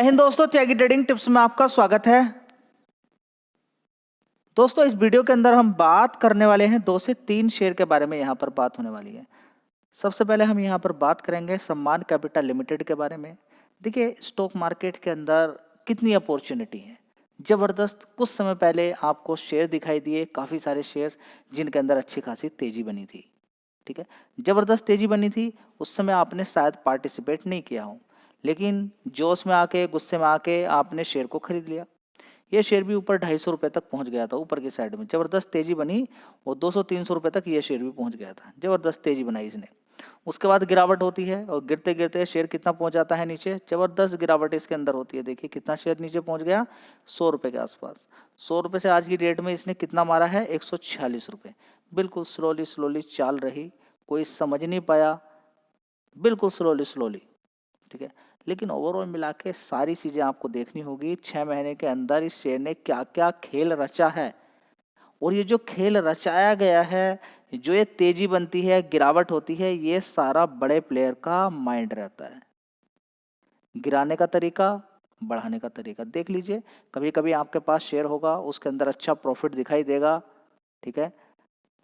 जय हिंद दोस्तों, त्यागी trading tips में आपका स्वागत है। दोस्तों, इस वीडियो के अंदर हम बात करने वाले हैं 2 से 3 शेयर के बारे में। यहाँ पर बात होने वाली है। सबसे पहले हम यहाँ पर बात करेंगे सम्मान कैपिटल लिमिटेड के बारे में। देखिए, स्टॉक मार्केट के अंदर कितनी अपॉर्चुनिटी है, जबरदस्त। कुछ समय पहले आपको शेयर दिखाई दिए, काफ़ी सारे शेयर्स जिनके अंदर अच्छी खासी तेजी बनी थी। ठीक है, जबरदस्त तेजी बनी थी। उस समय आपने शायद पार्टिसिपेट नहीं किया हो, लेकिन जोश में आके, गुस्से में आके आपने शेयर को खरीद लिया। ये शेयर भी ऊपर 250 रुपये तक पहुंच गया था। ऊपर की साइड में जबरदस्त तेजी बनी और 200-300 रुपये तक ये शेयर भी पहुंच गया था। जबरदस्त तेजी बनाई इसने। उसके बाद गिरावट होती है और गिरते गिरते शेयर कितना पहुंच जाता है नीचे। जबरदस्त गिरावट इसके अंदर होती है। देखिए कितना शेयर नीचे पहुंच गया, 100 रुपये के आसपास। 100 रुपये से आज की डेट में इसने कितना मारा है, 146 रुपये। बिल्कुल स्लोली स्लोली चाल रही, कोई समझ नहीं पाया, बिल्कुल स्लोली स्लोली। ठीक है, लेकिन ओवरऑल मिला के सारी चीज़ें आपको देखनी होगी। 6 महीने के अंदर इस शेयर ने क्या क्या खेल रचा है, और ये जो खेल रचाया गया है, जो ये तेजी बनती है, गिरावट होती है, ये सारा बड़े प्लेयर का माइंड रहता है। गिराने का तरीका, बढ़ाने का तरीका देख लीजिए। कभी कभी आपके पास शेयर होगा, उसके अंदर अच्छा प्रॉफिट दिखाई देगा। ठीक है,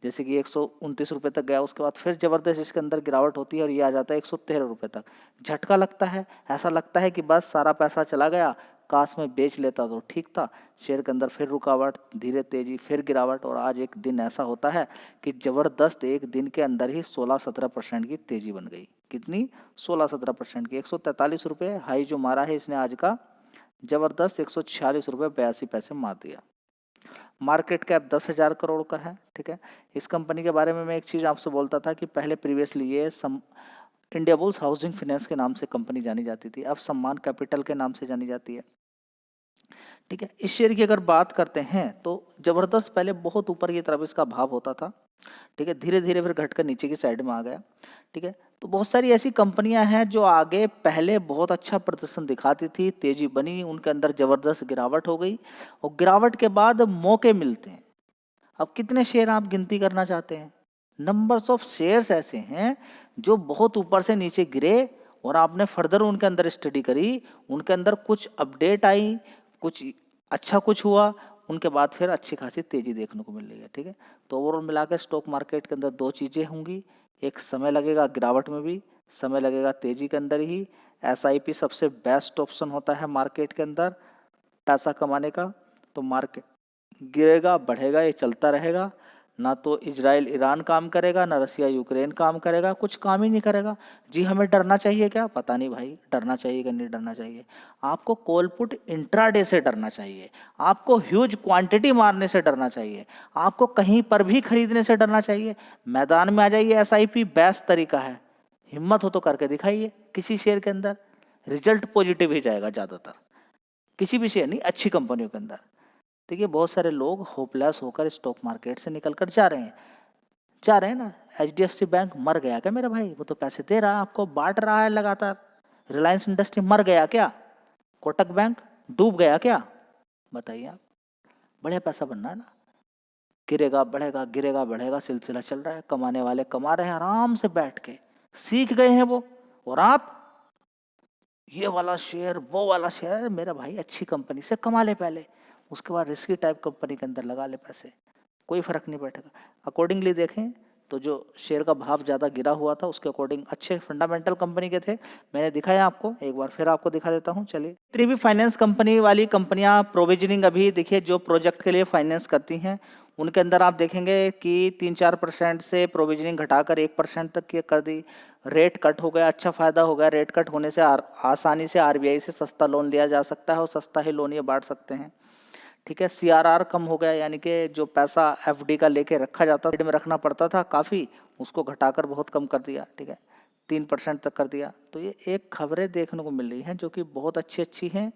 जैसे कि 129 रुपये तक गया, उसके बाद फिर जबरदस्त इसके अंदर गिरावट होती है और ये आ जाता है 113 रुपये तक। झटका लगता है, ऐसा लगता है कि बस सारा पैसा चला गया, काश में बेच लेता तो ठीक था। शेयर के अंदर फिर रुकावट, धीरे तेजी, फिर गिरावट, और आज एक दिन ऐसा होता है कि जबरदस्त एक दिन के अंदर ही 16-17% की तेजी बन गई। कितनी? 16-17% की। 143 रुपये हाई जो मारा है इसने आज का, जबरदस्त 146 रुपये 82 पैसे मार दिया। मार्केट कैप 10,000 करोड़ का है। ठीक है, इस कंपनी के बारे में मैं एक चीज़ आपसे बोलता था कि पहले प्रीवियसली ये इंडिया बुल्स हाउसिंग फाइनेंस के नाम से कंपनी जानी जाती थी, अब सम्मान कैपिटल के नाम से जानी जाती है। ठीक है, इस शेयर की अगर बात करते हैं तो जबरदस्त पहले बहुत ऊपर की तरफ इसका भाव होता था। ठीक है, धीरे धीरे फिर घटकर नीचे की साइड में आ गया। ठीक है, तो बहुत सारी ऐसी कंपनियां हैं जो आगे पहले बहुत अच्छा प्रदर्शन दिखाती थी, तेजी बनी, उनके अंदर जबरदस्त गिरावट हो गई, और गिरावट के बाद मौके मिलते हैं। अब कितने शेयर आप गिनती करना चाहते हैं? नंबर्स ऑफ शेयर्स ऐसे हैं जो बहुत ऊपर से नीचे गिरे, और आपने फर्दर उनके अंदर स्टडी करी, उनके अंदर कुछ अपडेट आई, कुछ अच्छा कुछ हुआ, उनके बाद फिर अच्छी खासी तेजी देखने को मिल रही है। ठीक है, तो ओवरऑल मिलाकर स्टॉक मार्केट के अंदर 2 चीज़ें होंगी। एक, समय लगेगा गिरावट में भी, समय लगेगा तेजी के अंदर ही। SIP सबसे बेस्ट ऑप्शन होता है मार्केट के अंदर पैसा कमाने का। तो मार्केट गिरेगा, बढ़ेगा, ये चलता रहेगा। ना तो इजराइल ईरान काम करेगा, ना रसिया यूक्रेन काम करेगा, कुछ काम ही नहीं करेगा। जी, हमें डरना चाहिए क्या? पता नहीं भाई, डरना चाहिए कि नहीं डरना चाहिए। आपको कॉल पुट इंट्राडे से डरना चाहिए, आपको ह्यूज क्वांटिटी मारने से डरना चाहिए, आपको कहीं पर भी खरीदने से डरना चाहिए। मैदान में आ जाइए, SIP बेस्ट तरीका है। हिम्मत हो तो करके दिखाइए किसी शेयर के अंदर, रिजल्ट पॉजिटिव ही जाएगा ज़्यादातर। किसी भी शेयर नहीं, अच्छी कंपनियों के अंदर। देखिए, बहुत सारे लोग होपलेस होकर स्टॉक मार्केट से निकल कर जा रहे हैं ना। HDFC बैंक मर गया क्या मेरा भाई? वो तो पैसे दे रहा है आपको, बांट रहा है लगातार। रिलायंस इंडस्ट्री मर गया क्या? कोटक बैंक डूब गया क्या? बताइए आप। बढ़िया पैसा बनना है ना। गिरेगा बढ़ेगा, गिरेगा बढ़ेगा, सिलसिला चल रहा है। कमाने वाले कमा रहे हैं आराम से बैठ के, सीख गए हैं वो। और आप ये वाला शेयर, वो वाला शेयर, मेरा भाई अच्छी कंपनी से कमा ले पहले, उसके बाद रिस्की टाइप कंपनी के अंदर लगा ले पैसे, कोई फर्क नहीं पड़ेगा। अकॉर्डिंगली देखें तो जो शेयर का भाव ज़्यादा गिरा हुआ था, उसके अकॉर्डिंग अच्छे फंडामेंटल कंपनी के थे। मैंने दिखाया आपको, एक बार फिर आपको दिखा देता हूँ। चलिए, जितनी भी फाइनेंस कंपनी वाली कंपनियां प्रोविजनिंग, अभी देखिए जो प्रोजेक्ट के लिए फाइनेंस करती हैं, उनके अंदर आप देखेंगे कि 3-4% से प्रोविजनिंग घटाकर 1% तक की कर दी। रेट कट हो गया, अच्छा फ़ायदा हो गया। रेट कट होने से आसानी से RBI से सस्ता लोन लिया जा सकता है, और सस्ता ही लोन ये बांट सकते हैं। ठीक है, CRR कम हो गया, यानी कि जो पैसा FD का लेके रखा जाता था, में रखना पड़ता था काफ़ी, उसको घटाकर बहुत कम कर दिया। ठीक है, 3% तक कर दिया। तो ये एक खबरें देखने को मिल रही हैं जो कि बहुत अच्छी अच्छी हैं।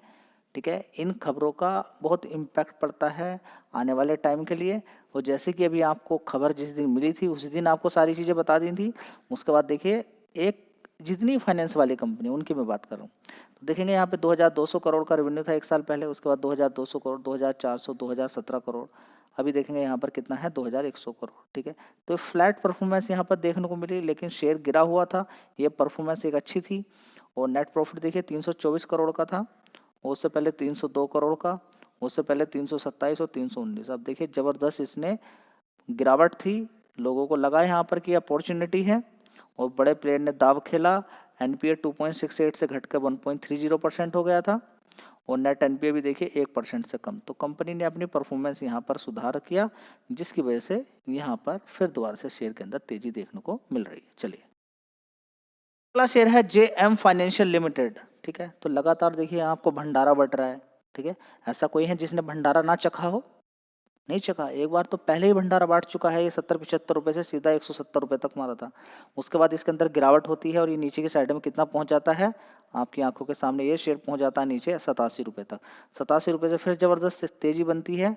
ठीक है, इन खबरों का बहुत इम्पैक्ट पड़ता है आने वाले टाइम के लिए। और जैसे कि अभी आपको खबर जिस दिन मिली थी, उसी दिन आपको सारी चीज़ें बता दी थी। उसके बाद देखिए, एक जितनी फाइनेंस वाली कंपनी, उनकी मैं बात कर रहा हूँ, तो देखेंगे यहाँ पे 2200 करोड़ का रेवेन्यू था एक साल पहले। उसके बाद 2200 करोड़, 2400, 2017 करोड़। अभी देखेंगे यहाँ पर कितना है, 2100 करोड़। ठीक है, तो फ्लैट परफॉर्मेंस यहाँ पर देखने को मिली, लेकिन शेयर गिरा हुआ था। ये परफॉर्मेंस एक अच्छी थी। और नेट प्रॉफिट देखिए 324 करोड़ का था, उससे पहले 302 करोड़ का, उससे पहले 327 और 319। अब देखिए ज़बरदस्त इसने गिरावट थी, लोगों को लगा यहाँ पर कि अपॉर्चुनिटी है और बड़े प्लेयर ने दाव खेला। एनपीए 2.68 से घटकर 1.30% हो गया था और नेट एनपीए भी देखिए 1% से कम। तो कंपनी ने अपनी परफॉर्मेंस यहाँ पर सुधार किया, जिसकी वजह से यहाँ पर फिर दोबारा से शेयर के अंदर तेजी देखने को मिल रही है। चलिए अगला शेयर है जेएम फाइनेंशियल लिमिटेड। ठीक है, तो लगातार देखिए आपको भंडारा बढ़ रहा है। ठीक है, ऐसा कोई है जिसने भंडारा ना चखा हो? नहीं चखा। एक बार तो पहले ही भंडारा बांट चुका है, ये 70-75 रुपए से सीधा 170 रुपए तक मारा था। उसके बाद इसके अंदर गिरावट होती है और ये नीचे की साइड में कितना पहुंच जाता है, आपकी आंखों के सामने ये शेयर पहुंच जाता है नीचे 87 रुपए तक। 87 रुपए से फिर जबरदस्त तेजी बनती है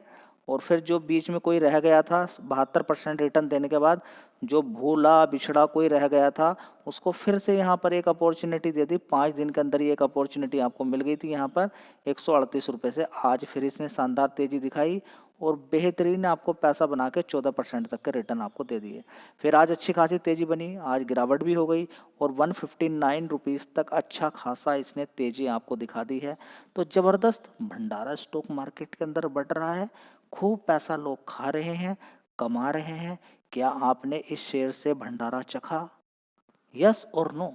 और फिर जो बीच में कोई रह गया था 72% रिटर्न देने के बाद, जो भूला बिछड़ा कोई रह गया था, उसको फिर से यहाँ पर एक अपॉर्चुनिटी दे दी। 5 दिन के अंदर ही एक अपॉर्चुनिटी आपको मिल गई थी यहाँ पर 138 रुपये से। आज फिर इसने शानदार तेजी दिखाई और बेहतरीन आपको पैसा बना के 14% तक के रिटर्न आपको दे दिए। फिर आज अच्छी खासी तेजी बनी, आज गिरावट भी हो गई और 159 रुपीज़ तक अच्छा खासा इसने तेजी आपको दिखा दी है। तो ज़बरदस्त भंडारा स्टॉक मार्केट के अंदर बढ़ रहा है, खूब पैसा लोग खा रहे हैं, कमा रहे हैं। क्या आपने इस शेयर से भंडारा चखा? यस और नो?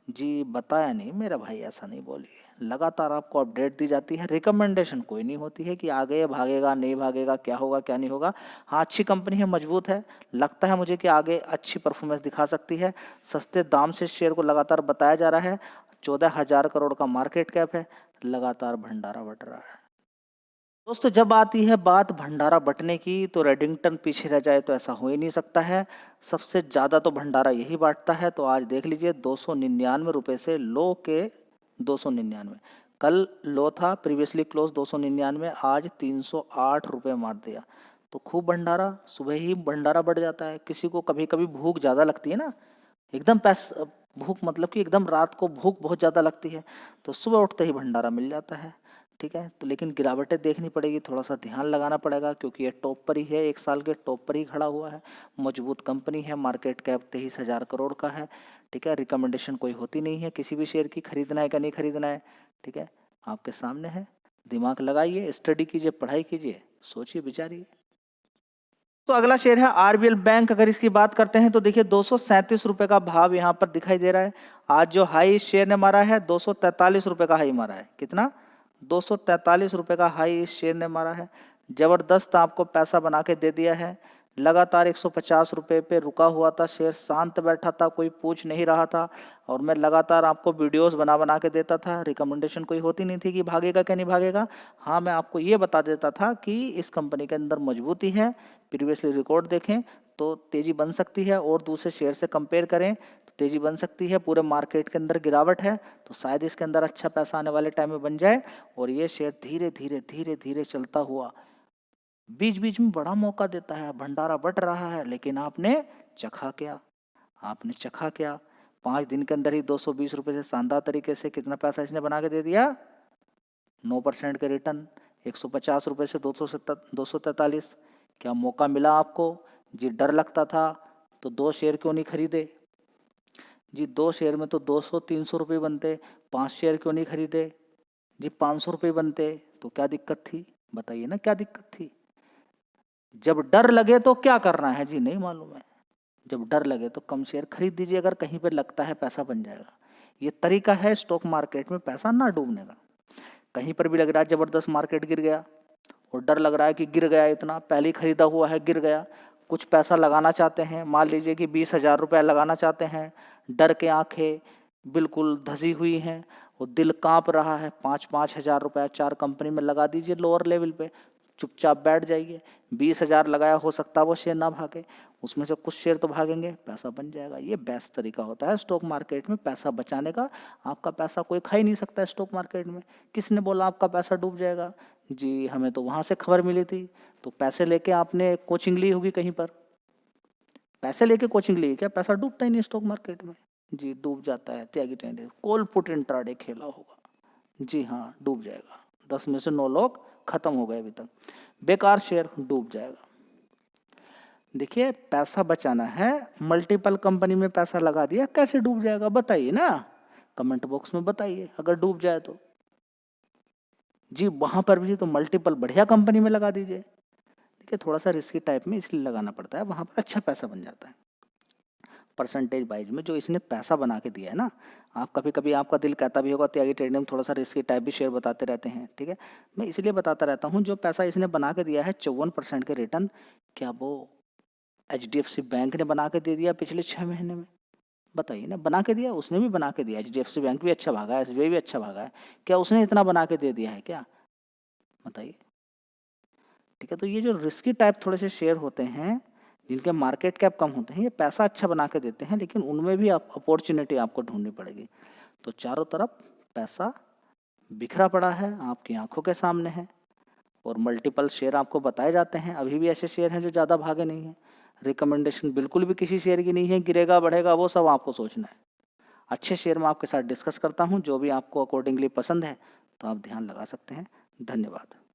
जी बताया नहीं मेरा भाई, ऐसा नहीं बोलिए। लगातार आपको अपडेट दी जाती है, रिकमेंडेशन कोई नहीं होती है कि आगे भागेगा नहीं भागेगा, क्या होगा क्या नहीं होगा। हाँ अच्छी कंपनी है, मजबूत है, लगता है मुझे कि आगे अच्छी परफॉर्मेंस दिखा सकती है। सस्ते दाम से शेयर को लगातार बताया जा रहा है, 14,000 करोड़ का मार्केट कैप है, लगातार भंडारा बढ़ रहा है। दोस्तों जब आती है बात भंडारा बंटने की तो रेडिंगटन पीछे रह जाए तो ऐसा हो ही नहीं सकता है। सबसे ज़्यादा तो भंडारा यही बांटता है। तो आज देख लीजिए 299 रुपये से लो के 299, कल लो था प्रीवियसली क्लोज 299, आज 308 रुपये मार दिया। तो खूब भंडारा, सुबह ही भंडारा बढ़ जाता है। किसी को कभी कभी भूख ज़्यादा लगती है ना, एकदम भूख मतलब कि एकदम रात को भूख बहुत ज़्यादा लगती है, तो सुबह उठते ही भंडारा मिल जाता है। ठीक है, तो लेकिन गिरावटें देखनी पड़ेगी, थोड़ा सा ध्यान लगाना पड़ेगा क्योंकि ये टॉप पर ही है, 1 साल के टॉप पर ही खड़ा हुआ है। मजबूत कंपनी है, मार्केट कैप 23,000 करोड़ का है। ठीक है, रिकमेंडेशन कोई होती नहीं है किसी भी शेयर की, खरीदना है कि नहीं खरीदना है। ठीक है, आपके सामने है, दिमाग लगाइए, स्टडी कीजिए, पढ़ाई कीजिए, सोचिए विचारिए। तो अगला शेयर है आरबीएल बैंक। अगर इसकी बात करते हैं तो देखिए 237 रुपये का भाव यहाँ पर दिखाई दे रहा है। आज जो हाई शेयर ने मारा है 243 रुपये का हाई मारा है। कितना? 243 रुपये का हाई इस शेयर ने मारा है। जबरदस्त आपको पैसा बना के दे दिया है। लगातार 150 रुपये पे रुका हुआ था शेयर, शांत बैठा था, कोई पूछ नहीं रहा था और मैं लगातार आपको वीडियोस बना बना के देता था। रिकमेंडेशन कोई होती नहीं थी कि भागेगा क्या नहीं भागेगा। हाँ मैं आपको ये बता देता था कि इस कंपनी के अंदर मजबूती है, प्रीवियसली रिकॉर्ड देखें तो तेजी बन सकती है और दूसरे शेयर से कंपेयर करें तो तेजी बन सकती है। पूरे मार्केट के अंदर गिरावट है तो शायद इसके अंदर अच्छा पैसा आने वाले टाइम में बन जाए और ये शेयर धीरे धीरे धीरे धीरे चलता हुआ बीच बीच में बड़ा मौका देता है, भंडारा बढ़ रहा है। लेकिन आपने चखा क्या? आपने चखा क्या? 5 दिन के अंदर ही 220 रुपये से शानदार तरीके से कितना पैसा इसने बना के दे दिया? 9% के रिटर्न, 150 रुपये से 243। क्या मौका मिला आपको? जी डर लगता था तो 2 शेयर क्यों नहीं खरीदे? जी 2 शेयर में तो 200-300 रुपये बनते, 5 शेयर क्यों नहीं खरीदे? जी 500 रुपये बनते। तो क्या दिक्कत थी? बताइए ना क्या दिक्कत थी? जब डर लगे तो क्या करना है जी नहीं मालूम है। जब डर लगे तो कम शेयर खरीद दीजिए, अगर कहीं पर लगता है पैसा बन जाएगा। ये तरीका है स्टॉक मार्केट में पैसा ना डूबने का। कहीं पर भी लग रहा है जबरदस्त मार्केट गिर गया और डर लग रहा है कि गिर गया, इतना पहले ही खरीदा हुआ है गिर गया, कुछ पैसा लगाना चाहते हैं, मान लीजिए कि 20,000 रुपये लगाना चाहते हैं, डर के आंखें बिल्कुल धसी हुई हैं और दिल कांप रहा है, 5-5 हज़ार रुपये 4 कंपनी में लगा दीजिए लोअर लेवल पे, चुपचाप बैठ जाइए। 20,000 लगाया, हो सकता है वो शेयर ना भागे, उसमें से कुछ शेयर तो भागेंगे, पैसा बन जाएगा। ये बेस्ट तरीका होता है स्टॉक मार्केट में पैसा बचाने का। आपका पैसा कोई खा ही नहीं सकता है स्टॉक मार्केट में। किसने बोला आपका पैसा डूब जाएगा? जी हमें तो वहाँ से खबर मिली थी। तो पैसे लेके आपने कोचिंग ली होगी कहीं पर, पैसे लेके कोचिंग ली क्या? पैसा डूबता ही नहीं स्टॉक मार्केट में। जी डूब जाता है, त्यागी टेंडे कॉल पुट इंट्राडे खेला होगा, जी हाँ डूब जाएगा। 10 में से 9 लोग खत्म हो गए अभी तक, बेकार शेयर डूब जाएगा। देखिए पैसा बचाना है, मल्टीपल कंपनी में पैसा लगा दिया, कैसे डूब जाएगा बताइए ना, कमेंट बॉक्स में बताइए अगर डूब जाए तो। जी वहाँ पर भी तो मल्टीपल बढ़िया कंपनी में लगा दीजिए। देखिए थोड़ा सा रिस्की टाइप में इसलिए लगाना पड़ता है, वहाँ पर अच्छा पैसा बन जाता है परसेंटेज वाइज में जो इसने पैसा बना के दिया है ना। आप कभी कभी आपका दिल कहता भी होगा त्यागी ट्रेडिंग में थोड़ा सा रिस्की टाइप भी शेयर बताते रहते हैं, ठीक है। मैं इसलिए बताता रहता हूँ जो पैसा इसने बना के दिया है 54% के रिटर्न, क्या वो HDFC बैंक ने बना के दे दिया पिछले 6 महीने में? बताइए ना, बना के दिया, उसने भी बना के दिया। HDFC बैंक भी अच्छा भागा है, SBI भी अच्छा भागा है, क्या उसने इतना बना के दे दिया है क्या? बताइए। ठीक है, तो ये जो रिस्की टाइप थोड़े से शेयर होते हैं जिनके मार्केट कैप कम होते हैं, ये पैसा अच्छा बना के देते हैं, लेकिन उनमें भी आप अपॉर्चुनिटी आपको ढूंढनी पड़ेगी। तो चारों तरफ पैसा बिखरा पड़ा है, आपकी आंखों के सामने है, और मल्टीपल शेयर आपको बताए जाते हैं। अभी भी ऐसे शेयर हैं जो ज़्यादा भागे नहीं हैं। रिकमेंडेशन बिल्कुल भी किसी शेयर की नहीं है, गिरेगा बढ़ेगा वो सब आपको सोचना है। अच्छे शेयर मैं आपके साथ डिस्कस करता हूँ, जो भी आपको अकॉर्डिंगली पसंद है तो आप ध्यान लगा सकते हैं। धन्यवाद।